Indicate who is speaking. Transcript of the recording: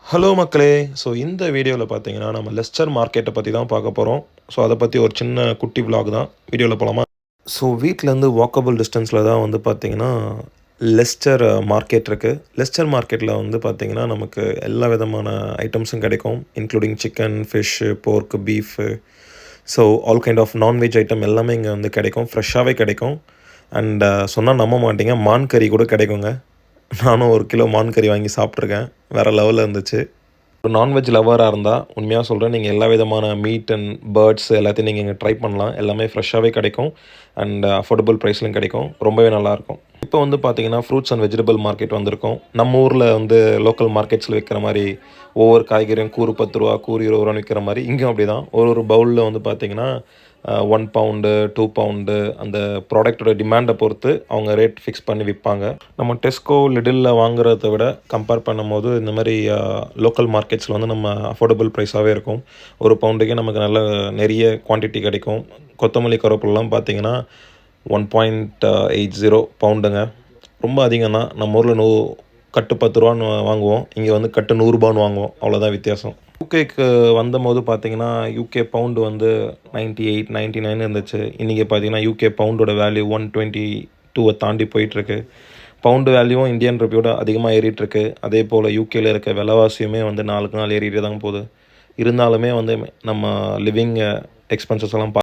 Speaker 1: Hello மக்களே! So இந்த வீடியோல பார்த்தீங்கன்னா, நம்ம லெஸ்டர் மார்க்கெட்ட பத்தி தான் பார்க்க போறோம். ஸோ அத பத்தி ஒரு சின்ன குட்டி விளாக் தான். வீடியோல போலாமா? ஸோ வீட்லருந்து வாக்கபிள் டிஸ்டன்ஸ்ல தான் வந்து பார்த்தீங்கன்னா, லெஸ்டர் மார்க்கெட் இருக்கு. லெஸ்டர் மார்க்கெட்ல வந்து பார்த்தீங்கன்னா, நமக்கு எல்லா விதமான ஐட்டம்ஸும் கிடைக்கும். Including chicken, fish, pork, beef so all kind of non veg item எல்லாமே இங்க வந்து கிடைக்கும். ஃப்ரெஷ்ஷாவே கிடைக்கும். அண்ட் சொன்னா நம்ப மாட்டீங்க, மான் கறி கூட கிடைக்குங்க. நானும் 1 கிலோ மான் கறி வாங்கி சாப்பிட்டுருக்கேன். வேற லெவல்ல இருந்துச்சு. ஒரு நான்வெஜ் லவ்வரா இருந்தா, உண்மையா சொல்றேன், நீங்க எல்லா விதமான மீட் அண்ட் பேர்ட்ஸ் எல்லாத்தையும் நீங்க இங்க ட்ரை பண்ணலாம். எல்லாமே ஃப்ரெஷ்ஷாவே கிடைக்கும். அண்ட் அஃபோர்டபுள் ப்ரைஸ்லயும் கிடைக்கும். ரொம்பவே நல்லாயிருக்கும். இப்போ வந்து பார்த்தீங்கன்னா, ஃப்ரூட்ஸ் அண்ட் வெஜிடபிள் மார்க்கெட் வந்திருக்கும். நம்ம ஊர்ல வந்து லோக்கல் மார்க்கெட்ஸ்ல விக்கிற மாரி, ஒவ்வொரு காய்கறியும் கூறு ரூ. 10, கூறு ரூ. 20 விக்கிற மாரி, இங்கேயும் அப்படிதான். ஒரு ஒரு பவுல்ல வந்து பார்த்தீங்கன்னா, 1 பவுண்டு, 2 பவுண்டு அந்த ப்ராடக்ட்டோட டிமாண்ட பொறுத்து அவங்க ரேட் ஃபிக்ஸ் பண்ணி விப்பாங்க. நம்ம டெஸ்கோ, லிடில்ல வாங்குறத விட கம்பேர் பண்ணும்போது, இந்த மாரி லோக்கல் மார்க்கெட்ஸ்ல வந்து நம்ம அஃபோர்டபுள் ப்ரைஸாவே இருக்கும். 1 பவுண்டுக்கே நமக்கு நல்ல நெறைய குவான்டிட்டி கிடைக்கும். கொத்தமல்லி, கருவேப்பிலலாம் பார்த்தீங்கன்னா, 1.80 பவுண்டுங்க. ரொம்ப அதிகம் தான். நம்ம ஊர்ல கட்டு ரூ. 10ன்னு வாங்குவோம். இங்க வந்து கட்டு ரூ. 100ன்னு வாங்குவோம். அவ்வளோதான் வித்தியாசம். யூகேக்கு வந்தபோது பார்த்தீங்கன்னா, யூகே பவுண்டு வந்து 98, 99 இருந்துச்சு. இன்னைக்கு பார்த்தீங்கன்னா, யூகே பவுண்டோட வேல்யூ 122 தாண்டி போயிட்டுருக்கு. பவுண்டு வேல்யூவும் இந்தியன் ரூபியோட அதிகமா ஏறிட்டுருக்கு. அதேபோல யூகேல இருக்க விலைவாசியுமே வந்து நாளுக்கு நாள் ஏறிட்டே தான் போகுது. இருந்தாலுமே வந்து நம்ம லிவிங் எக்ஸ்பென்சஸ் எல்லாம்